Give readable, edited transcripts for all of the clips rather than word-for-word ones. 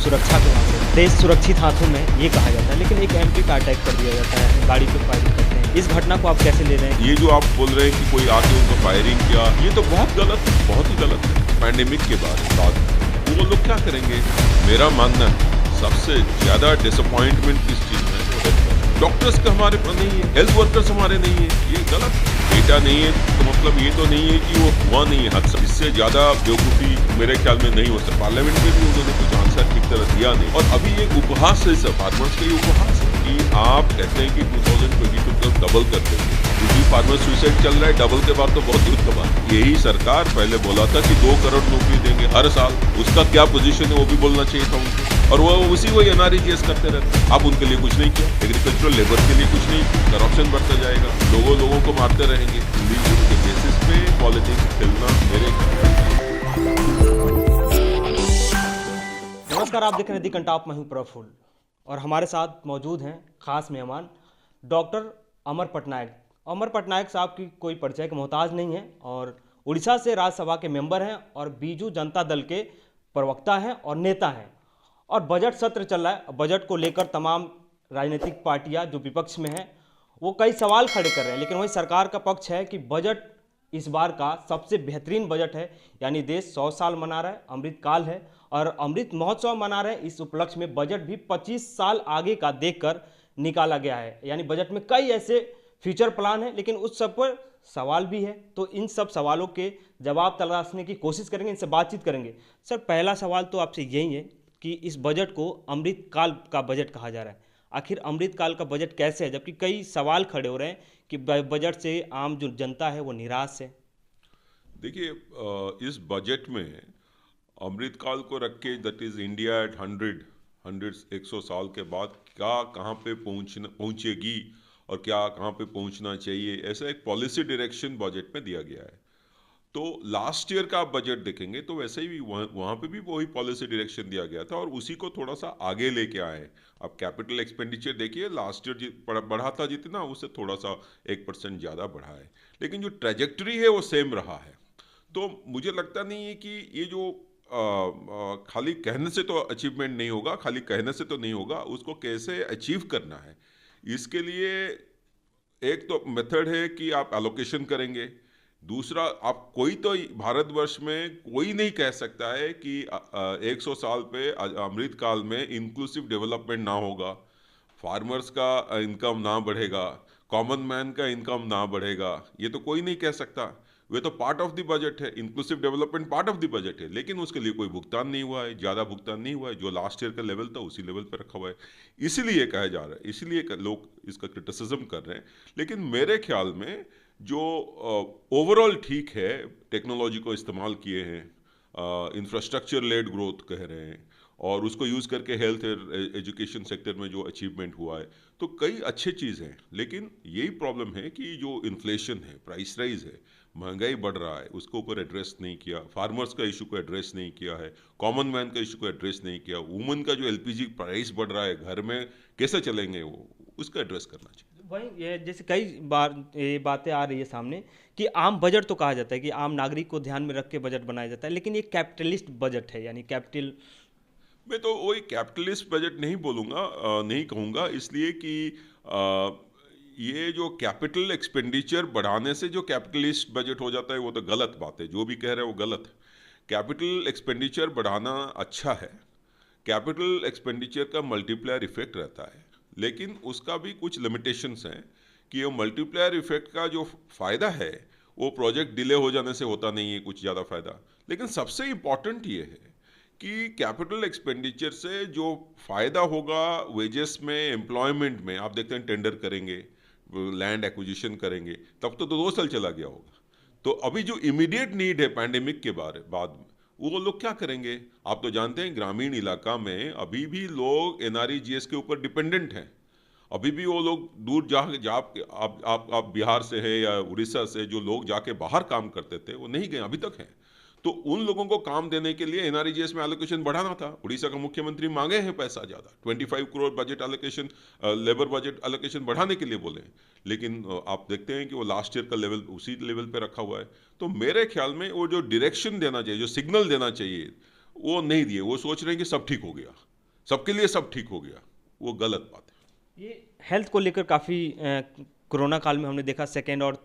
सुरक्षा के नाम पे देश सुरक्षित हाथों में, ये कहा जाता है, लेकिन एक एमपी का अटैक कर दिया जाता है, गाड़ी पे फायरिंग करते हैं। इस घटना को आप कैसे ले रहे हैं? ये जो आप बोल रहे हैं कि कोई आके उनको फायरिंग किया, ये तो बहुत गलत है, बहुत ही गलत है। पैंडेमिक के बाद वो लोग क्या करेंगे? मेरा मानना है सबसे ज्यादा डिसअपॉइंटमेंट किस चीज में है? डॉक्टर्स का हमारे पास नहीं है, हेल्थ वर्कर्स हमारे नहीं है, ये गलत है। डेटा नहीं है तो मतलब ये तो नहीं है कि वो हुआ नहीं है हादसा। इससे ज्यादा बेवकूफ़ी मेरे ख्याल में नहीं हो सकता। पार्लियामेंट में भी उन्होंने कुछ आंसर ठीक तरह दिया नहीं। और अभी ये उपहास है, सब फार्मर्स का ये उपहास है कि आप कहते हैं कि 2022 तक डबल कर देंगे। क्योंकि फार्मर सुसाइड चल रहा है, डबल के बाद तो बहुत दूर का बात। यही सरकार पहले बोला था कि 2 करोड़ नौकरी देंगे हर साल। उसका क्या पोजीशन है वो भी बोलना चाहिए था उनको, और वो उसी को NREGS करते रहते। आप उनके लिए कुछ नहीं किया, एग्रीकल्चरल लेबर के लिए कुछ नहीं किया। करप्शन बढ़ता जाएगा, लोगों को मारते रहेंगे। रिलीजन के बेसिस पे पॉलिटिक्स खेलना मेरे। नमस्कार, आप देख रहे हैं दी कंटाप, मैं हूं प्रफुल्ल और हमारे साथ मौजूद हैं खास मेहमान डॉक्टर अमर पटनायक। अमर पटनायक साहब की कोई परिचय का मोहताज नहीं है और उड़ीसा से राज्यसभा के मेंबर हैं और बीजू जनता दल के प्रवक्ता हैं और नेता हैं। और बजट सत्र चल रहा है। बजट को लेकर तमाम राजनीतिक पार्टियां जो विपक्ष में हैं वो कई सवाल खड़े कर रहे हैं, लेकिन वही सरकार का पक्ष है कि बजट इस बार का सबसे बेहतरीन बजट है। यानी देश 100 साल मना रहा है, अमृत काल है और अमृत महोत्सव मना रहे हैं। इस उपलक्ष्य में बजट भी 25 साल आगे का देखकर निकाला गया है। यानी बजट में कई ऐसे फ्यूचर प्लान हैं, लेकिन उस सब पर सवाल भी है। तो इन सब सवालों के जवाब तलाशने की कोशिश करेंगे, इनसे बातचीत करेंगे। सर, पहला सवाल तो आपसे यही है कि इस बजट को अमृत काल का बजट कहा जा रहा है। आखिर अमृत काल का बजट कैसे है, जबकि कई सवाल खड़े हो रहे हैं कि बजट से आम जो जनता है वो निराश है? देखिए, इस बजट में अमृत काल को रख के, दैट इज इंडिया एट 100 साल के बाद क्या कहाँ पे पहुँचेगी और क्या कहाँ पे पहुँचना चाहिए, ऐसा एक पॉलिसी डायरेक्शन बजट में दिया गया है। तो लास्ट ईयर का आप बजट देखेंगे तो वैसे ही वहाँ पे भी वही पॉलिसी डायरेक्शन दिया गया था और उसी को थोड़ा सा आगे लेके आए हैं। आप कैपिटल एक्सपेंडिचर देखिए, लास्ट ईयर बढ़ा था जितना, उससे थोड़ा सा 1% ज़्यादा बढ़ा है, लेकिन जो ट्रेजेक्टरी है वो सेम रहा है। तो मुझे लगता नहीं है कि ये जो खाली कहने से तो अचीवमेंट नहीं होगा, खाली कहने से तो नहीं होगा, उसको कैसे अचीव करना है। इसके लिए एक तो मेथड है कि आप एलोकेशन करेंगे। दूसरा, आप कोई तो भारतवर्ष में कोई नहीं कह सकता है कि 100 साल पे अमृत काल में इंक्लूसिव डेवलपमेंट ना होगा, फार्मर्स का इनकम ना बढ़ेगा, कॉमन मैन का इनकम ना बढ़ेगा। ये तो कोई नहीं कह सकता। वे तो पार्ट ऑफ द बजट है, inclusive development part of the budget है, लेकिन उसके लिए कोई भुगतान नहीं हुआ है, ज़्यादा भुगतान नहीं हुआ है। जो लास्ट ईयर का लेवल था उसी लेवल पर रखा हुआ है, इसीलिए कहा जा रहा है, इसीलिए लोग इसका क्रिटिसिज्म कर रहे हैं। लेकिन मेरे ख्याल में जो ओवरऑल ठीक है, टेक्नोलॉजी को इस्तेमाल किए हैं, इंफ्रास्ट्रक्चर लेड ग्रोथ कह रहे हैं, और उसको यूज़ करके हेल्थ एजुकेशन सेक्टर में जो अचीवमेंट हुआ है, तो कई अच्छे चीज़ हैं। लेकिन यही प्रॉब्लम है कि जो इन्फ्लेशन है, प्राइस राइज है, महंगाई बढ़ रहा है, उसको ऊपर एड्रेस नहीं किया। फार्मर्स का इशू को एड्रेस नहीं किया है, कॉमन मैन का इशू को एड्रेस नहीं किया। वुमन का जो LPG प्राइस बढ़ रहा है, घर में कैसे चलेंगे वो, उसका एड्रेस करना चाहिए। वही ये जैसे कई बार ये बातें आ रही है सामने कि आम बजट तो कहा जाता है कि आम नागरिक को ध्यान में रख के बजट बनाया जाता है, लेकिन ये कैपिटलिस्ट बजट है। यानी कैपिटल, मैं तो वही कैपिटलिस्ट बजट नहीं बोलूँगा, नहीं कहूँगा, इसलिए कि ये जो कैपिटल एक्सपेंडिचर बढ़ाने से जो कैपिटलिस्ट बजट हो जाता है वो तो गलत बात है। जो भी कह रहे हैं वो गलत है। कैपिटल एक्सपेंडिचर बढ़ाना अच्छा है, कैपिटल एक्सपेंडिचर का मल्टीप्लायर इफेक्ट रहता है, लेकिन उसका भी कुछ लिमिटेशंस हैं कि ये मल्टीप्लायर इफेक्ट का जो फ़ायदा है वो प्रोजेक्ट डिले हो जाने से होता नहीं है कुछ ज़्यादा फ़ायदा। लेकिन सबसे इम्पॉर्टेंट ये है कि कैपिटल एक्सपेंडिचर से जो फ़ायदा होगा वेजेस में, एम्प्लॉयमेंट में, आप देखते हैं टेंडर करेंगे, लैंड एक्विजिशन करेंगे, तब तो 2 साल चला गया होगा। तो अभी जो इमीडिएट नीड है पैंडेमिक के बाद में, वो लोग क्या करेंगे? आप तो जानते हैं ग्रामीण इलाका में अभी भी लोग NREGS के ऊपर डिपेंडेंट हैं। अभी भी वो लोग दूर आप बिहार से है या उड़ीसा से जो लोग जाके बाहर काम करते थे वो नहीं गए, अभी तक हैं। तो उन लोगों को काम देने के लिए NREGS में एलोकेशन बढ़ाना था। उड़ीसा का मुख्यमंत्री मांगे हैं पैसा ज़्यादा, 25 crore budget allocation, labour budget allocation बढ़ाने के लिए बोले, लेकिन आप देखते हैं कि वो लास्ट ईयर का लेवल उसी लेवल पे रखा हुआ है। तो मेरे ख्याल में वो जो डायरेक्शन देना चाहिए, जो सिग्नल देना चाहिए, वो नहीं दिए। वो सोच रहे हैं कि सब ठीक हो गया, सबके लिए सब ठीक हो गया, वो गलत बात है। ये हेल्थ को लेकर काफ़ी कोरोना काल में हमने देखा सेकेंड और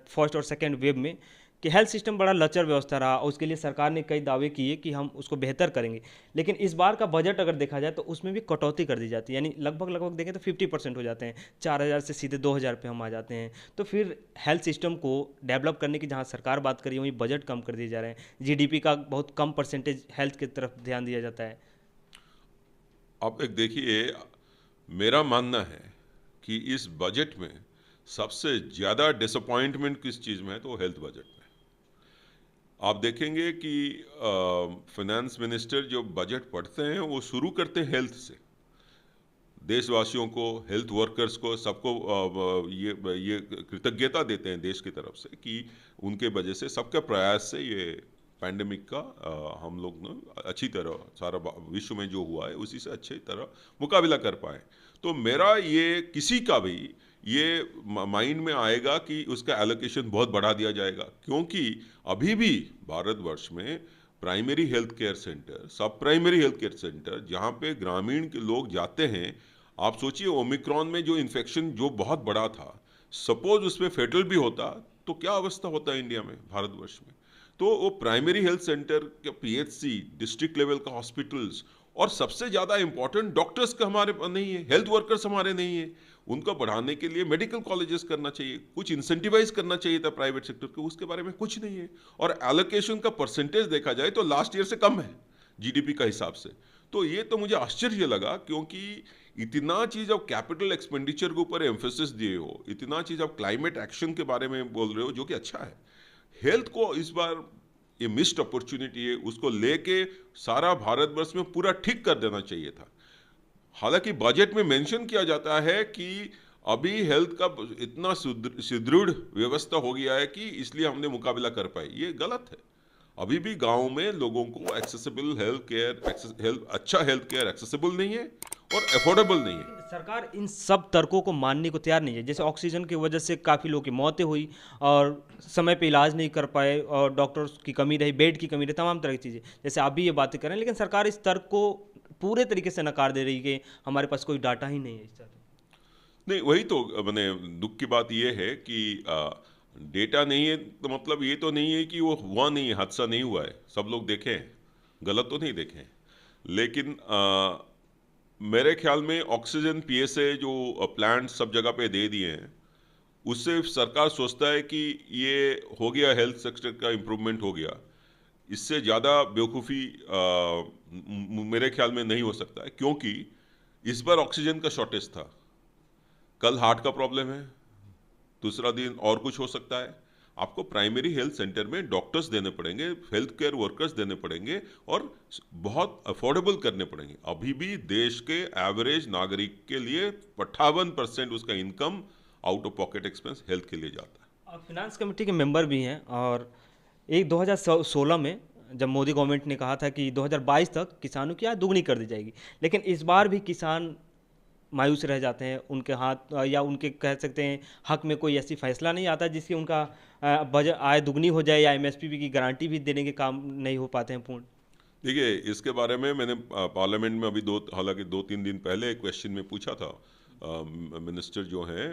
फर्स्ट और सेकेंड वेव में कि हेल्थ सिस्टम बड़ा लचर व्यवस्था रहा और उसके लिए सरकार ने कई दावे किए कि हम उसको बेहतर करेंगे। लेकिन इस बार का बजट अगर देखा जाए तो उसमें भी कटौती कर दी जाती है, यानी लगभग लगभग देखें तो 50% हो जाते हैं, 4,000 से सीधे 2,000 पे हम आ जाते हैं। तो फिर हेल्थ सिस्टम को डेवलप करने की जहाँ सरकार बात करी वहीं बजट कम कर दिए जा रहे हैं, जीडीपी का बहुत कम परसेंटेज हेल्थ की तरफ ध्यान दिया जाता है। आप एक देखिए, मेरा मानना है कि इस बजट में सबसे ज़्यादा डिसअपॉइंटमेंट किस चीज़ में है, तो हेल्थ बजट में। आप देखेंगे कि फाइनेंस मिनिस्टर जो बजट पढ़ते हैं वो शुरू करते हैं हेल्थ से। देशवासियों को, हेल्थ वर्कर्स को, सबको ये कृतज्ञता देते हैं देश की तरफ से कि उनके वजह से, सबके प्रयास से ये पैंडेमिक का हम लोग ने अच्छी तरह, सारा विश्व में जो हुआ है उसी से अच्छी तरह मुकाबला कर पाए। तो मेरा ये किसी का भी ये माइंड में आएगा कि उसका एलोकेशन बहुत बढ़ा दिया जाएगा, क्योंकि अभी भी भारतवर्ष में प्राइमरी हेल्थ केयर सेंटर, सब प्राइमरी हेल्थ केयर सेंटर जहाँ पे ग्रामीण के लोग जाते हैं, आप सोचिए ओमिक्रॉन में जो इन्फेक्शन जो बहुत बड़ा था, सपोज उसमें फेटल भी होता तो क्या अवस्था होता है इंडिया में, भारतवर्ष में। तो वो प्राइमरी हेल्थ सेंटर के पीएचसी, डिस्ट्रिक्ट लेवल का हॉस्पिटल्स, और सबसे ज़्यादा इंपॉर्टेंट डॉक्टर्स का हमारे पास नहीं है, हेल्थ वर्कर्स हमारे नहीं है। उनको बढ़ाने के लिए मेडिकल कॉलेजेस करना चाहिए, कुछ इंसेंटिवाइज करना चाहिए था प्राइवेट सेक्टर को, उसके बारे में कुछ नहीं है। और एलोकेशन का परसेंटेज देखा जाए तो लास्ट ईयर से कम है जीडीपी का हिसाब से। तो ये तो मुझे आश्चर्य लगा, क्योंकि इतना चीज़ आप कैपिटल एक्सपेंडिचर के ऊपर एम्फेसिस दिए हो, इतना चीज़ आप क्लाइमेट एक्शन के बारे में बोल रहे हो, जो कि अच्छा है। हेल्थ को इस बार ये मिस्ड अपॉर्चुनिटी है, उसको लेके सारा भारतवर्ष में पूरा ठीक कर देना चाहिए था। हालांकि बजट में मेंशन किया जाता है कि अभी हेल्थ का इतना सुदृढ़ व्यवस्था हो गया है कि इसलिए हमने मुकाबला कर पाए, ये गलत है। अभी भी गांव में लोगों को एक्सेसिबल हेल्थ केयर, अच्छा हेल्थ केयर एक्सेसिबल नहीं है और अफोर्डेबल नहीं है। सरकार इन सब तर्कों को मानने को तैयार नहीं है। जैसे ऑक्सीजन की वजह से काफ़ी लोगों की मौतें हुई और समय पे इलाज नहीं कर पाए और डॉक्टर्स की कमी रही, बेड की कमी रही, तमाम तरह की चीज़ें, जैसे आप भी ये बातें करें, लेकिन सरकार इस तर्क को पूरे तरीके से नकार दे रही है कि हमारे पास कोई डाटा ही नहीं है इस तरह। नहीं, वही तो मैंने, दुख की बात यह है कि डेटा नहीं है, तो मतलब ये तो नहीं है कि वो हुआ नहीं है, हादसा नहीं हुआ है, सब लोग देखे हैं, गलत तो नहीं देखे हैं। लेकिन मेरे ख्याल में ऑक्सीजन पीएसए जो प्लांट सब जगह पे दे दिए हैं, उससे सरकार सोचता है कि ये हो गया, हेल्थ सेक्टर का इम्प्रूवमेंट हो गया। इससे ज़्यादा बेवकूफ़ी मेरे ख्याल में नहीं हो सकता है, क्योंकि इस बार ऑक्सीजन का शॉर्टेज था, कल हार्ट का प्रॉब्लम है, दूसरा दिन और कुछ हो सकता है। आपको प्राइमरी हेल्थ सेंटर में डॉक्टर्स देने पड़ेंगे, हेल्थ केयर वर्कर्स देने पड़ेंगे और बहुत अफोर्डेबल करने पड़ेंगे। अभी भी देश के एवरेज नागरिक के लिए 58% उसका income out of pocket expense health के लिए जाता है। आप फिनांस कमेटी के मेंबर भी हैं और एक 2016 में जब मोदी गवर्नमेंट ने कहा था कि 2022 तक किसानों की आय दुगनी कर दी जाएगी, लेकिन इस बार भी किसान मायूस रह जाते हैं। उनके हाथ या उनके कह सकते हैं हक में कोई ऐसी फैसला नहीं आता जिससे उनका बजट आय दुगनी हो जाए या एमएसपी की गारंटी भी देने के काम नहीं हो पाते हैं पूर्ण। देखिए, इसके बारे में मैंने पार्लियामेंट में अभी हालांकि 2-3 दिन पहले एक क्वेश्चन में पूछा था, मिनिस्टर जो हैं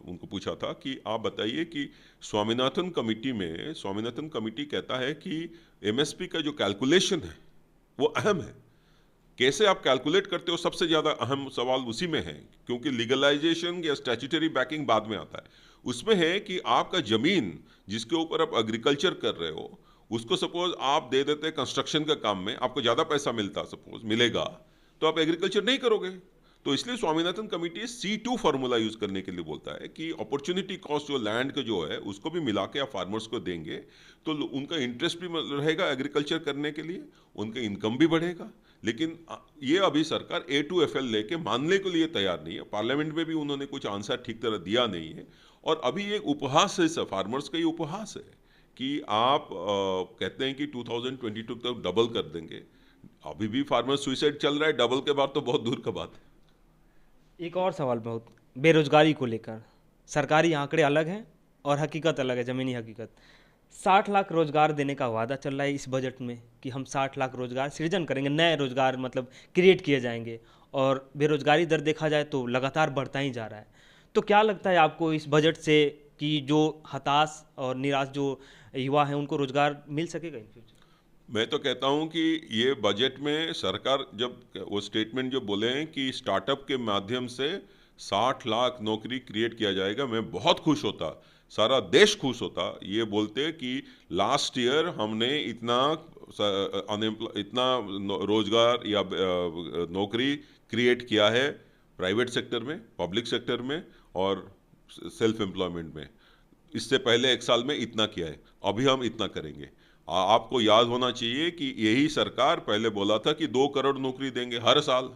उनको पूछा था कि आप बताइए कि स्वामीनाथन कमेटी कहता है कि एमएसपी का जो कैलकुलेशन है वो अहम है। कैसे आप कैलकुलेट करते हो, सबसे ज़्यादा अहम सवाल उसी में है, क्योंकि लीगलाइजेशन या स्टैट्यूटरी बैकिंग बाद में आता है। उसमें है कि आपका ज़मीन जिसके ऊपर आप एग्रीकल्चर कर रहे हो, उसको सपोज आप दे देते कंस्ट्रक्शन का काम में, आपको ज़्यादा पैसा सपोज मिलेगा, तो आप एग्रीकल्चर नहीं करोगे। तो इसलिए Swaminathan committee C2 formula use करने के लिए बोलता है कि अपॉर्चुनिटी कॉस्ट जो लैंड का जो है उसको भी मिला के आप फार्मर्स को देंगे तो उनका इंटरेस्ट भी रहेगा एग्रीकल्चर करने के लिए, उनका इनकम भी बढ़ेगा। लेकिन ये अभी सरकार A2FL लेके मानने के लिए तैयार नहीं है। पार्लियामेंट में भी उन्होंने कुछ आंसर ठीक तरह दिया नहीं है। और अभी एक उपहास है, फार्मर्स का ये उपहास है कि आप कहते हैं कि 2022 तक डबल कर देंगे। अभी भी फार्मर सुइसाइड चल रहा है, डबल के बाद तो बहुत दूर का बात है। एक और सवाल बहुत, बेरोजगारी को लेकर सरकारी आंकड़े अलग हैं और हकीकत अलग है, ज़मीनी हकीकत। 60 लाख रोजगार देने का वादा चल रहा है इस बजट में कि हम 60 लाख रोजगार सृजन करेंगे, नए रोजगार मतलब क्रिएट किए जाएंगे। और बेरोजगारी दर देखा जाए तो लगातार बढ़ता ही जा रहा है। तो क्या लगता है आपको इस बजट से कि जो हताश और निराश जो युवा हैं उनको रोजगार मिल सकेगा इन फ्यूचर? मैं तो कहता हूं कि ये बजट में सरकार जब वो स्टेटमेंट जो बोले हैं कि स्टार्टअप के माध्यम से 60 लाख नौकरी क्रिएट किया जाएगा, मैं बहुत खुश होता, सारा देश खुश होता ये बोलते कि लास्ट ईयर हमने इतना रोजगार या नौकरी क्रिएट किया है प्राइवेट सेक्टर में, पब्लिक सेक्टर में और सेल्फ एम्प्लॉयमेंट में। इससे पहले एक साल में इतना किया है, अभी हम इतना करेंगे। आपको याद होना चाहिए कि यही सरकार पहले बोला था कि 2 करोड़ नौकरी देंगे हर साल।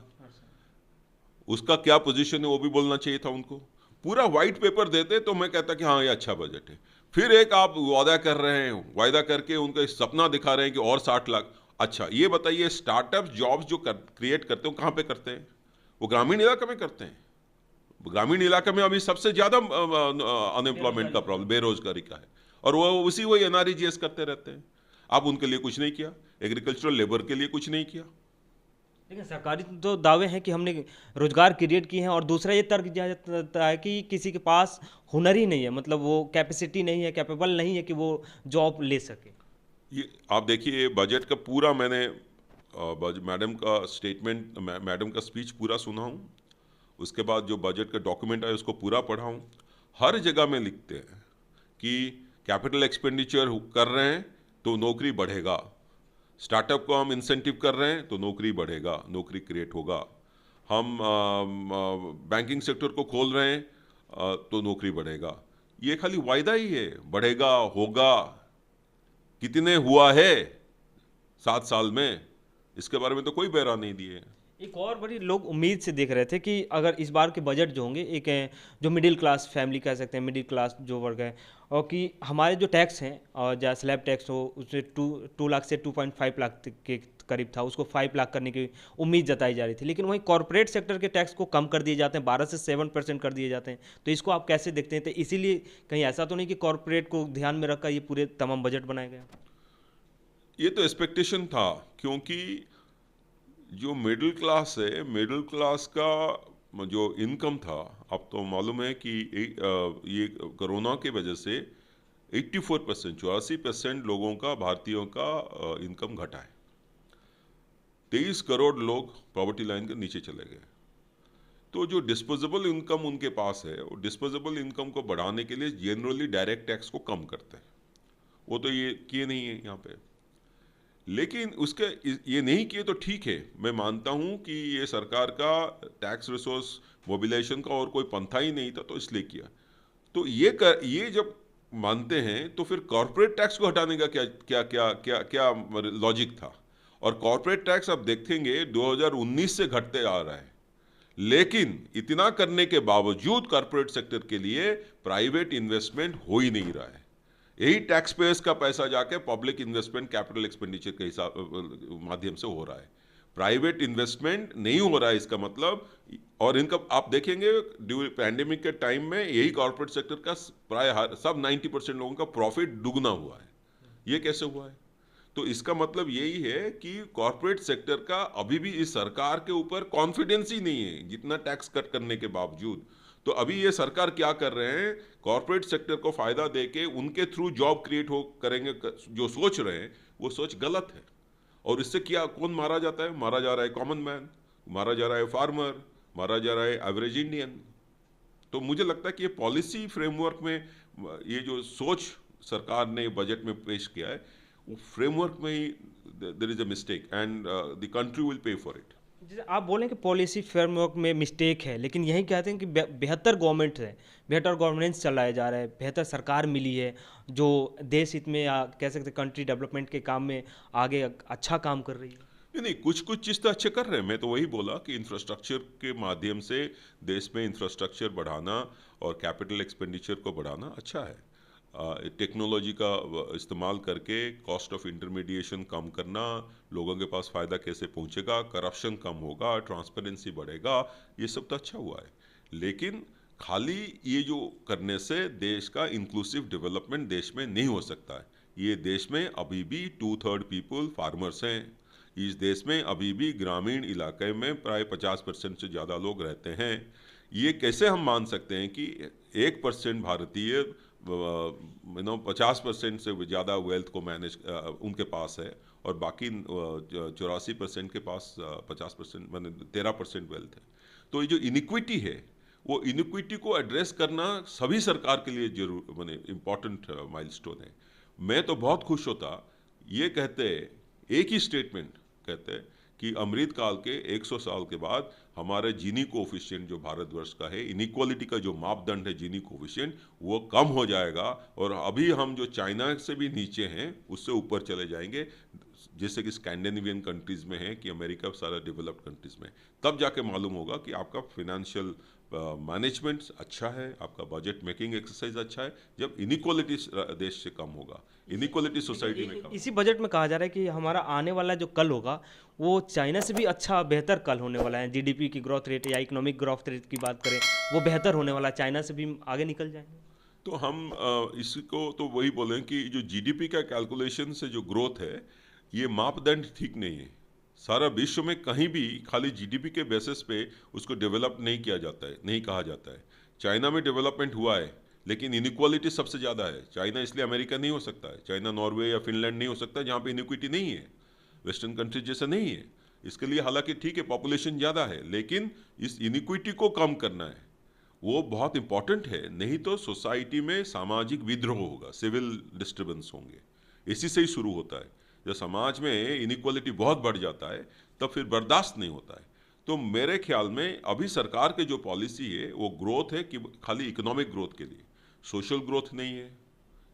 उसका क्या पोजीशन है वो भी बोलना चाहिए था उनको। पूरा व्हाइट पेपर देते तो मैं कहता कि हाँ ये अच्छा बजट है। फिर एक आप वादा कर रहे हैं, वायदा करके उनका सपना दिखा रहे हैं कि और 60 लाख। अच्छा ये बताइए, स्टार्टअप जॉब्स जो क्रिएट करते हैं कहाँ पे करते हैं? वो ग्रामीण इलाके में करते हैं। ग्रामीण इलाके में अभी सबसे ज्यादा अनएम्प्लॉयमेंट का प्रॉब्लम, बेरोजगारी का है। और वो उसी वही एनआरईजीएस करते रहते हैं। आप उनके लिए कुछ नहीं किया, एग्रीकल्चरल लेबर के लिए कुछ नहीं किया। लेकिन सरकारी तो दावे हैं कि हमने रोजगार क्रिएट किए हैं, और दूसरा ये तर्क दिया जाता है कि किसी के पास हुनर ही नहीं है, मतलब वो कैपेसिटी नहीं है, कैपेबल नहीं है कि वो जॉब ले सके। ये आप देखिए बजट का पूरा मैंने मैडम का स्टेटमेंट, मैडम का स्पीच पूरा सुना हूँ। उसके बाद जो बजट का डॉक्यूमेंट है उसको पूरा पढ़ा हूँ। हर जगह में लिखते हैं कि कैपिटल एक्सपेंडिचर कर रहे हैं तो नौकरी बढ़ेगा, स्टार्टअप को हम इंसेंटिव कर रहे हैं तो नौकरी बढ़ेगा, नौकरी क्रिएट होगा। हम बैंकिंग सेक्टर को खोल रहे हैं तो नौकरी बढ़ेगा। ये खाली वायदा ही है, बढ़ेगा होगा कितने हुआ है 7 साल में, इसके बारे में तो कोई बयान नहीं दिए। एक और बड़ी लोग उम्मीद से देख रहे थे कि अगर इस बार के बजट जो होंगे एक जो मिडिल क्लास फैमिली कह सकते हैं, मिडिल क्लास जो वर्ग है, और कि हमारे जो टैक्स हैं और जहाँ स्लैब टैक्स हो उससे 2 लाख से 2.5 लाख तक के करीब था, उसको 5 लाख करने की उम्मीद जताई जा रही थी। लेकिन वहीं कॉरपोरेट सेक्टर के टैक्स को कम कर दिए जाते हैं, 12 से 7% कर दिए जाते हैं। तो इसको आप कैसे देखते हैं? तो इसीलिए कहीं ऐसा तो नहीं कि कॉरपोरेट को ध्यान में रखकर ये पूरे तमाम बजट बनाए गए? ये तो एक्सपेक्टेशन था, क्योंकि जो मिडिल क्लास है, मिडिल क्लास का जो इनकम था, अब तो मालूम है कि ये कोरोना की वजह से 84%, 84% लोगों का, भारतीयों का इनकम घटा है। 23 करोड़ लोग पॉवर्टी लाइन के नीचे चले गए। तो जो डिस्पोजेबल इनकम उनके पास है, वो डिस्पोजेबल इनकम को बढ़ाने के लिए जनरली डायरेक्ट टैक्स को कम करते हैं। वो तो ये किए नहीं है यहाँ पे। लेकिन उसके ये नहीं किए तो ठीक है, मैं मानता हूं कि ये सरकार का टैक्स रिसोर्स मोबिलाइजेशन का और कोई पंथा ही नहीं था तो इसलिए किया। तो ये जब मानते हैं तो फिर कॉर्पोरेट टैक्स को हटाने का क्या क्या क्या क्या क्या लॉजिक था? और कॉर्पोरेट टैक्स आप देखेंगे 2019 से घटते आ रहा है। लेकिन इतना करने के बावजूद कॉर्पोरेट सेक्टर के लिए प्राइवेट इन्वेस्टमेंट हो ही नहीं रहा है। यही टैक्स पेयर्स का पैसा जाके पब्लिक इन्वेस्टमेंट, कैपिटल एक्सपेंडिचर के हिसाब माध्यम से हो रहा है। प्राइवेट इन्वेस्टमेंट नहीं हो रहा है इसका मतलब। और इनका आप देखेंगे ड्यूरिंग पैंडेमिक के टाइम में यही कॉर्पोरेट सेक्टर का प्राय सब 90% लोगों का प्रॉफिट दुगना हुआ है। ये कैसे हुआ है? तो इसका मतलब यही है कि कॉर्पोरेट सेक्टर का अभी भी इस सरकार के ऊपर कॉन्फिडेंस ही नहीं है, जितना टैक्स कट करने के बावजूद। तो अभी ये सरकार क्या कर रहे हैं, कॉर्पोरेट सेक्टर को फायदा देके उनके थ्रू जॉब क्रिएट हो करेंगे, जो सोच रहे हैं वो सोच गलत है। और इससे क्या कौन मारा जाता है? मारा जा रहा है कॉमन मैन, मारा जा रहा है फार्मर, मारा जा रहा है एवरेज इंडियन। तो मुझे लगता है कि ये पॉलिसी फ्रेमवर्क में ये जो सोच सरकार ने बजट में पेश किया है, वो फ्रेमवर्क में ही there is a mistake and the country will pay for it. जैसे आप बोलें कि पॉलिसी फ्रेमवर्क में मिस्टेक है, लेकिन यही कहते हैं कि बेहतर गवर्नमेंट है, बेहतर गवर्नेंस चलाया जा रहा है, बेहतर सरकार मिली है जो देश हित में या कह सकते हैं कंट्री डेवलपमेंट के काम में आगे अच्छा काम कर रही है। नहीं नहीं, कुछ कुछ चीज़ तो अच्छे कर रहे हैं। मैं तो वही बोला कि इंफ्रास्ट्रक्चर के माध्यम से देश में इंफ्रास्ट्रक्चर बढ़ाना और कैपिटल एक्सपेंडिचर को बढ़ाना अच्छा है। टेक्नोलॉजी का इस्तेमाल करके कॉस्ट ऑफ इंटरमीडिएशन कम करना, लोगों के पास फ़ायदा कैसे पहुंचेगा, करप्शन कम होगा, ट्रांसपेरेंसी बढ़ेगा, ये सब तो अच्छा हुआ है। लेकिन खाली ये जो करने से देश का इंक्लूसिव डेवलपमेंट देश में नहीं हो सकता है। ये देश में अभी भी 2/3 पीपल फार्मर्स हैं। इस देश में अभी भी ग्रामीण इलाके में प्राय 50% से ज़्यादा लोग रहते हैं। ये कैसे हम मान सकते हैं कि 1% भारतीय 50% से ज़्यादा वेल्थ को मैनेज उनके पास है और बाकी 84% के पास 50% मैंने 13% वेल्थ है। तो ये जो इनिक्विटी है, वो इनिक्विटी को एड्रेस करना सभी सरकार के लिए जरूर माने इम्पॉर्टेंट माइलस्टोन है। मैं तो बहुत खुश होता ये कहते एक ही स्टेटमेंट कहते कि अमृतकाल के 100 साल के बाद हमारे जीनी कोएफिशिएंट जो भारतवर्ष का है, इनइक्वालिटी का जो मापदंड है जीनी कोएफिशिएंट, वो कम हो जाएगा और अभी हम जो चाइना से भी नीचे हैं उससे ऊपर चले जाएंगे, जैसे कि स्कैंडिनेवियन कंट्रीज में है कि अमेरिका सारा डेवलप्ड कंट्रीज में। तब जाके मालूम होगा कि आपका फिनेंशियल मैनेजमेंट अच्छा है, आपका बजट मेकिंग एक्सरसाइज अच्छा है, जब इनइक्वालिटी देश से कम होगा, इनइक्वालिटी सोसाइटी में कम। इसी बजट में कहा जा रहा है कि हमारा आने वाला जो कल होगा वो चाइना से भी अच्छा बेहतर कल होने वाला है। जीडीपी की ग्रोथ रेट या इकोनॉमिक ग्रोथ रेट की बात करें वो बेहतर होने वाला है, चाइना से भी आगे निकल जाएंगे। तो हम इसको तो वही बोलें कि जो जीडीपी का कैलकुलेशन से जो ग्रोथ है, ये मापदंड ठीक नहीं है। सारा विश्व में कहीं भी खाली जीडीपी के बेसिस पे उसको डेवलप नहीं किया जाता है, नहीं कहा जाता है। चाइना में डेवलपमेंट हुआ है लेकिन इनइक्वालिटी सबसे ज़्यादा है। चाइना इसलिए अमेरिका नहीं हो सकता है, चाइना नॉर्वे या फिनलैंड नहीं हो सकता जहाँ पे इनइक्विटी नहीं है, वेस्टर्न कंट्रीज जैसा नहीं है। इसके लिए हालांकि ठीक है पॉपुलेशन ज़्यादा है, लेकिन इस इनइक्विटी को कम करना है, वो बहुत इंपॉर्टेंट है। नहीं तो सोसाइटी में सामाजिक विद्रोह होगा, सिविल डिस्टर्बेंस होंगे। इसी से ही शुरू होता है। जब समाज में इनइक्वालिटी बहुत बढ़ जाता है तब फिर बर्दाश्त नहीं होता है। तो मेरे ख्याल में अभी सरकार के जो पॉलिसी है वो ग्रोथ है कि खाली इकोनॉमिक ग्रोथ के लिए, सोशल ग्रोथ नहीं है,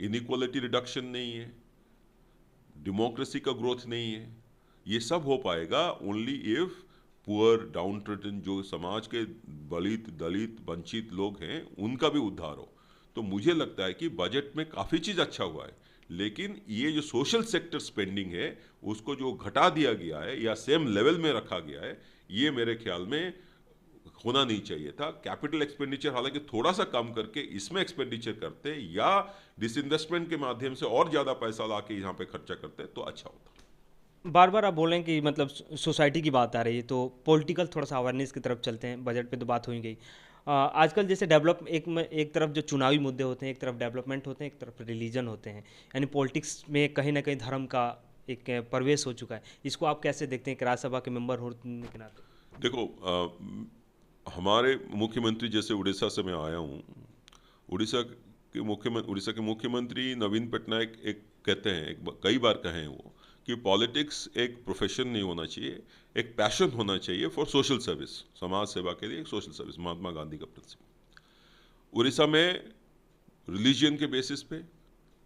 इनइक्वालिटी रिडक्शन नहीं है, डेमोक्रेसी का ग्रोथ नहीं है। ये सब हो पाएगा ओनली इफ पुअर डाउन ट्रेडन जो समाज के दलित दलित वंचित लोग हैं उनका भी उद्धार हो। तो मुझे लगता है कि बजट में काफ़ी चीज़ अच्छा हुआ है, लेकिन ये जो सोशल सेक्टर स्पेंडिंग है उसको जो घटा दिया गया है या सेम लेवल में रखा गया है, ये मेरे ख्याल में होना नहीं चाहिए था। कैपिटल एक्सपेंडिचर हालांकि थोड़ा सा कम करके इसमें एक्सपेंडिचर करते या डिसइन्वेस्टमेंट के माध्यम से और ज़्यादा पैसा ला के यहाँ पे खर्चा करते तो अच्छा होता। बार बार आप बोलें कि मतलब सोसाइटी की बात आ रही है तो पॉलिटिकल थोड़ा सा अवेयरनेस की तरफ चलते हैं। बजट पे तो बात हो ही गई। आजकल जैसे डेवलप एक तरफ जो चुनावी मुद्दे होते हैं, एक तरफ डेवलपमेंट होते हैं, एक तरफ रिलीजन होते हैं, यानी पॉलिटिक्स में कहीं ना कहीं धर्म का एक प्रवेश हो चुका है। इसको आप कैसे देखते हैं कि राज्यसभा के मेंबर होने के नाते? देखो हमारे मुख्यमंत्री, जैसे उड़ीसा से मैं आया हूँ, उड़ीसा के मुख्यमंत्री नवीन पटनायक एक कहते हैं, कई बार कहे हैं वो कि पॉलिटिक्स एक प्रोफेशन नहीं होना चाहिए, एक पैशन होना चाहिए फॉर सोशल सर्विस, समाज सेवा के लिए एक सोशल सर्विस, महात्मा गांधी का प्रिंसिपल। उड़ीसा में रिलीजन के बेसिस पे,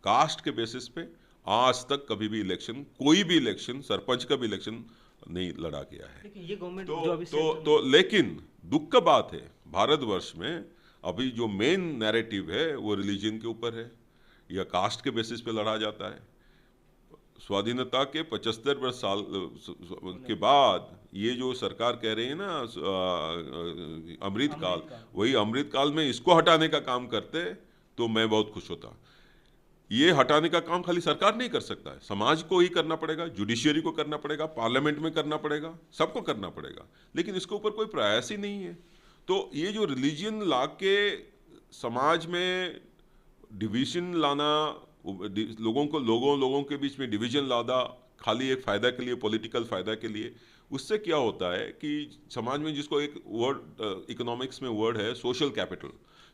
कास्ट के बेसिस पे आज तक कभी भी इलेक्शन, कोई भी इलेक्शन, सरपंच का भी इलेक्शन नहीं लड़ा गया है। ये गवर्नमेंट लेकिन दुख का बात है भारतवर्ष में अभी जो मेन नैरेटिव है वो रिलीजन के ऊपर है या कास्ट के बेसिस पे लड़ा जाता है। स्वाधीनता के 75 साल के बाद ये जो सरकार कह रही है ना अमृतकाल, वही अमृतकाल में इसको हटाने का काम करते तो मैं बहुत खुश होता। ये हटाने का काम खाली सरकार नहीं कर सकता है, समाज को ही करना पड़ेगा, जुडिशियरी को करना पड़ेगा, पार्लियामेंट में करना पड़ेगा, सबको करना पड़ेगा, लेकिन इसके ऊपर कोई प्रयास ही नहीं है। तो ये जो रिलीजन ला के समाज में डिवीजन लाना, लोगों के बीच में डिवीजन लादा खाली एक फ़ायदा के लिए, पॉलिटिकल फ़ायदा के लिए, उससे क्या होता है कि समाज में, जिसको एक वर्ड इकोनॉमिक्स में वर्ड है सोशल कैपिटल,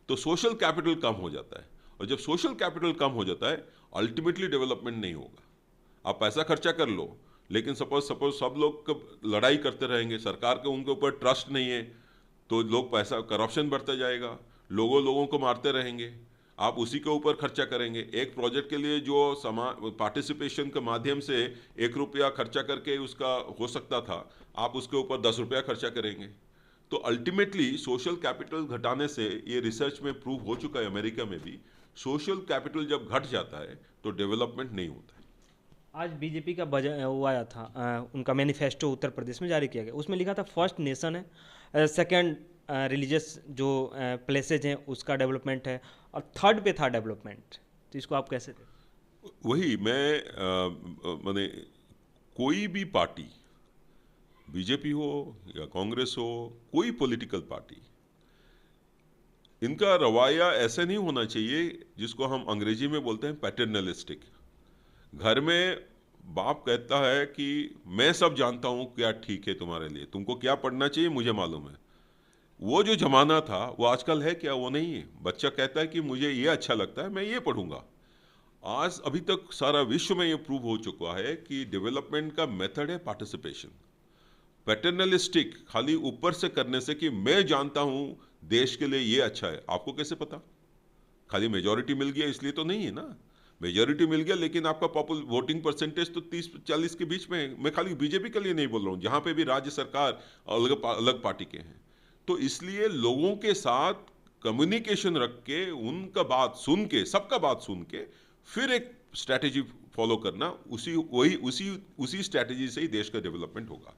तो सोशल कैपिटल कम हो जाता है। और जब सोशल कैपिटल कम हो जाता है अल्टीमेटली डेवलपमेंट नहीं होगा। आप पैसा खर्चा कर लो, लेकिन सपोज सब लोग लड़ाई करते रहेंगे, सरकार के उनके ऊपर ट्रस्ट नहीं है, तो लोग पैसा, करप्शन बढ़ता जाएगा, लोगों को मारते रहेंगे, आप उसी के ऊपर खर्चा करेंगे। एक प्रोजेक्ट के लिए जो पार्टिसिपेशन के माध्यम से 1 रुपया खर्चा करके उसका हो सकता था, आप उसके ऊपर 10 रुपया खर्चा करेंगे। तो अल्टीमेटली सोशल कैपिटल घटाने से, ये रिसर्च में प्रूव हो चुका है अमेरिका में भी, सोशल कैपिटल जब घट जाता है तो डेवलपमेंट नहीं होता है। आज बीजेपी का बजट वो आया था, उनका मैनिफेस्टो उत्तर प्रदेश में जारी किया गया। उसमें लिखा था फर्स्ट नेशन है, सेकंड रिलीजियस जो प्लेसेज हैं उसका डेवलपमेंट है, और थर्ड पे था डेवलपमेंट। तो इसको आप कैसे देखें? वही मैं माने कोई भी पार्टी, बीजेपी हो या कांग्रेस हो, कोई पॉलिटिकल पार्टी, इनका रवैया ऐसा नहीं होना चाहिए जिसको हम अंग्रेजी में बोलते हैं पैटर्नलिस्टिक। घर में बाप कहता है कि मैं सब जानता हूं क्या ठीक है तुम्हारे लिए, तुमको क्या पढ़ना चाहिए मुझे मालूम है। वो जो जमाना था वो आजकल है क्या? वो नहीं है। बच्चा कहता है कि मुझे ये अच्छा लगता है, मैं ये पढ़ूंगा। आज अभी तक सारा विश्व में ये प्रूव हो चुका है कि डेवलपमेंट का मेथड है पार्टिसिपेशन। पैटर्नलिस्टिक खाली ऊपर से करने से कि मैं जानता हूं देश के लिए ये अच्छा है, आपको कैसे पता? खाली मेजोरिटी मिल गया इसलिए तो नहीं है ना। मेजोरिटी मिल गया लेकिन आपका पॉपुलर वोटिंग परसेंटेज तो 30-40 के बीच में है। मैं खाली बीजेपी के लिए नहीं बोल रहा हूँ, जहां पे भी राज्य सरकार अलग अलग पार्टी के हैं। तो इसलिए लोगों के साथ कम्युनिकेशन रख के, उनका बात सुन के, सबका बात सुन के, फिर एक स्ट्रैटेजी फॉलो करना, उसी स्ट्रैटेजी से ही देश का डेवलपमेंट होगा।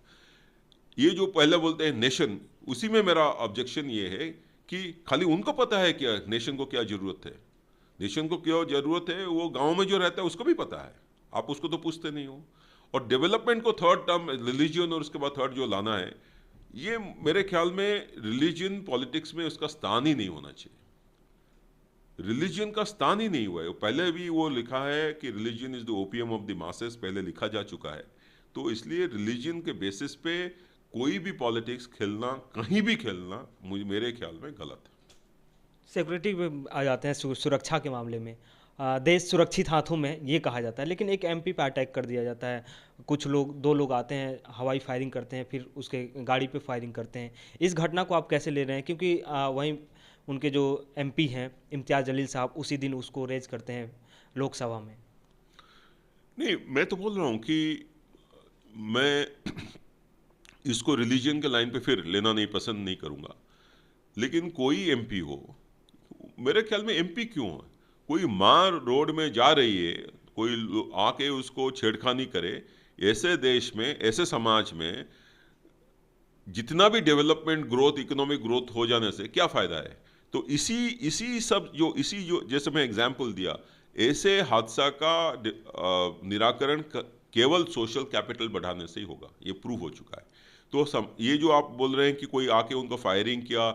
ये जो पहले बोलते हैं नेशन, उसी में मेरा ऑब्जेक्शन ये है कि खाली उनको पता है क्या नेशन को क्या जरूरत है। नेशन को क्या जरूरत है वो गांव में जो रहता है उसको भी पता है, आप उसको तो पूछते नहीं हो। और डेवलपमेंट को थर्ड टर्म रिलीजन और उसके बाद थर्ड जो लाना है, ये मेरे ख्याल में रिलीजन पॉलिटिक्स में उसका स्थान ही नहीं होना चाहिए। रिलीजन का स्थान ही नहीं हुआ है। पहले भी वो लिखा है कि religion is the opium of the masses, पहले लिखा जा चुका है। तो इसलिए रिलीजन के बेसिस पे कोई भी पॉलिटिक्स खेलना, कहीं भी खेलना, मुझे मेरे ख्याल में गलत है। सिक्योरिटी में आ जाते हैं, सुरक्षा के मामले में देश सुरक्षित हाथों में ये कहा जाता है, लेकिन एक एमपी पे अटैक कर दिया जाता है। कुछ लोग, दो लोग आते हैं, हवाई फायरिंग करते हैं, फिर उसके गाड़ी पे फायरिंग करते हैं। इस घटना को आप कैसे ले रहे हैं? क्योंकि वहीं उनके जो एमपी हैं इम्तियाज़ जलील साहब उसी दिन उसको रेज करते हैं लोकसभा में। नहीं, मैं तो बोल रहा हूँ कि मैं इसको रिलीजन के लाइन पे फिर लेना नहीं पसंद नहीं करूँगा। लेकिन कोई एमपी हो, मेरे ख्याल में एमपी क्यों है? कोई माँ रोड में जा रही है, कोई आके उसको छेड़खानी करे। ऐसे देश में, ऐसे समाज में जितना भी डेवलपमेंट ग्रोथ, इकोनॉमिक ग्रोथ हो जाने से क्या फायदा है? तो इसी जो जैसे मैं एग्जांपल दिया, ऐसे हादसा का निराकरण केवल सोशल कैपिटल बढ़ाने से ही होगा, ये प्रूव हो चुका है। तो ये जो आप बोल रहे हैं कि कोई आके उनको फायरिंग किया,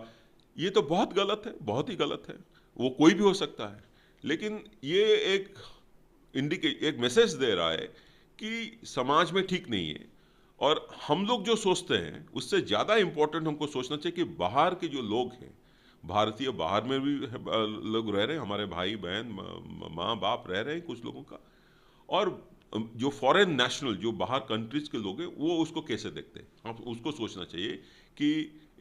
ये तो बहुत गलत है, बहुत ही गलत है। वो कोई भी हो सकता है, लेकिन ये एक मैसेज दे रहा है कि समाज में ठीक नहीं है। और हम लोग जो सोचते हैं उससे ज़्यादा इम्पोर्टेंट हमको सोचना चाहिए कि बाहर के जो लोग हैं, भारतीय बाहर में भी लोग रह रहे हैं, हमारे भाई बहन, माँ बाप रह रहे हैं कुछ लोगों का, और जो फॉरेन नेशनल, जो बाहर कंट्रीज के लोग हैं, वो उसको कैसे देखते हैं। हम उसको सोचना चाहिए कि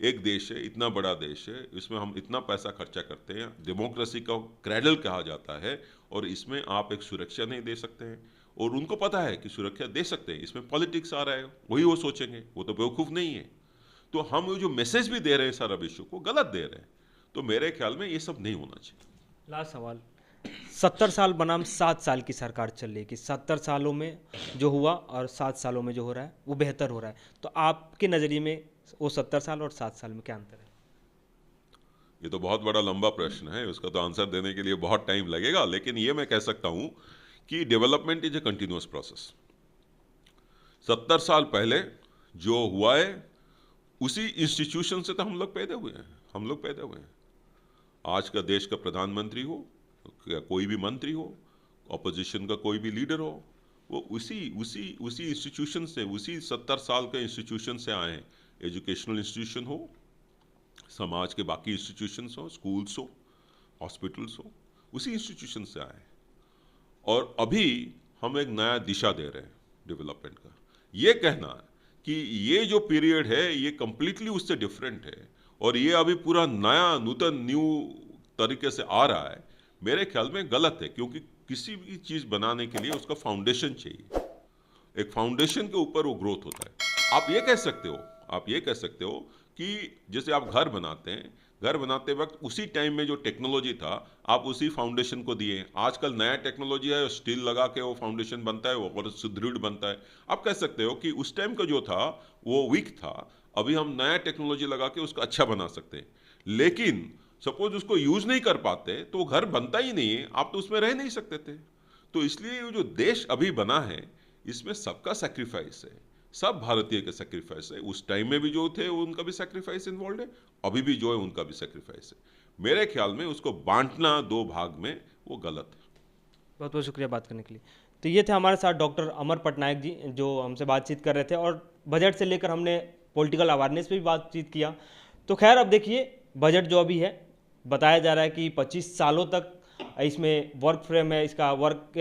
एक देश है, इतना बड़ा देश है, इसमें हम इतना पैसा खर्चा करते हैं, डेमोक्रेसी का क्रैडल कहा जाता है, और इसमें आप एक सुरक्षा नहीं दे सकते हैं। और उनको पता है कि सुरक्षा दे सकते हैं, इसमें पॉलिटिक्स आ रहा है, वही वो सोचेंगे, वो तो बेवकूफ़ नहीं है। तो हम वो जो मैसेज भी दे रहे हैं सारा विश्व को, गलत दे रहे हैं। तो मेरे ख्याल में ये सब नहीं होना चाहिए। लास्ट सवाल, 70 साल बनाम 7 साल की सरकार चल रही है कि 70 सालों में जो हुआ और 7 सालों में जो हो रहा है वो बेहतर हो रहा है, तो आपके नज़रिए में वो 70 साल और 7 साल में क्या अंतर है? ये तो बहुत बड़ा लंबा प्रश्न है, उसका तो आंसर देने के लिए बहुत टाइम लगेगा। लेकिन ये मैं कह सकता हूँ कि development is a continuous process. 70 साल पहले जो हुआ है, उसी इंस्टीट्यूशन से तो हम लोग पैदा हुए हैं, हम लोग पैदा हुए हैं। आज का देश का प्रधानमंत्री हो या कोई भी मंत्री हो, ऑपोजिशन का कोई भी लीडर हो, वो उसी उसी उसी इंस्टीट्यूशन से, उसी 70 साल के इंस्टीट्यूशन से आए हैं। एजुकेशनल इंस्टीट्यूशन हो, समाज के बाकी इंस्टीट्यूशंस हो, स्कूल्स हो, हॉस्पिटल्स हो, उसी इंस्टीट्यूशन से आए। और अभी हम एक नया दिशा दे रहे हैं डेवलपमेंट का। ये कहना कि ये जो पीरियड है ये कंप्लीटली उससे डिफरेंट है और ये अभी पूरा नया नूतन न्यू तरीके से आ रहा है, मेरे ख्याल में गलत है। क्योंकि किसी भी चीज़ बनाने के लिए उसका फाउंडेशन चाहिए, एक फाउंडेशन के ऊपर वो ग्रोथ होता है। आप ये कह सकते हो, आप ये कह सकते हो कि जैसे आप घर बनाते हैं, घर बनाते वक्त उसी टाइम में जो टेक्नोलॉजी था आप उसी फाउंडेशन को दिए। आजकल नया टेक्नोलॉजी है, स्टील लगा के वो फाउंडेशन बनता है, वो और सुदृढ़ बनता है। आप कह सकते हो कि उस टाइम का जो था वो वीक था, अभी हम नया टेक्नोलॉजी लगा के उसको अच्छा बना सकते हैं। लेकिन सपोज उसको यूज नहीं कर पाते तो घर बनता ही नहीं है, आप तो उसमें रह नहीं सकते थे। तो इसलिए ये जो देश अभी बना है, इसमें सबका सेक्रीफाइस है, सब भारतीय का सेक्रीफाइस है। उस टाइम में भी जो थे उनका भी सेक्रीफाइस इन्वॉल्व है, अभी भी जो है उनका भी सेक्रीफाइस है। मेरे ख्याल में उसको बांटना दो भाग में वो गलत है। बहुत बहुत शुक्रिया बात करने के लिए। तो ये थे हमारे साथ डॉक्टर अमर पटनायक जी, जो हमसे बातचीत कर रहे थे, और बजट से लेकर हमने पॉलिटिकल अवेयरनेस पे भी बातचीत किया। तो खैर, अब देखिए, बजट जो अभी है, बताया जा रहा है कि 25 सालों तक इसमें वर्क फ्रेम है, इसका वर्क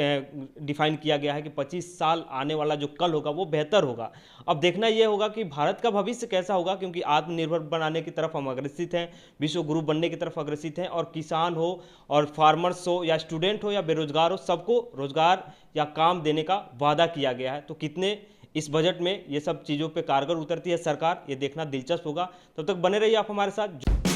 डिफाइन किया गया है कि 25 साल आने वाला जो कल होगा वो बेहतर होगा। अब देखना ये होगा कि भारत का भविष्य कैसा होगा, क्योंकि आत्मनिर्भर बनाने की तरफ हम अग्रसित हैं, विश्व गुरु बनने की तरफ अग्रसित हैं, और किसान हो और फार्मर्स हो या स्टूडेंट हो या बेरोजगार हो, सबको रोजगार या काम देने का वादा किया गया है। तो कितने इस बजट में ये सब चीज़ों पे कारगर उतरती है सरकार, ये देखना दिलचस्प होगा। तब तक बने रहिए आप हमारे साथ।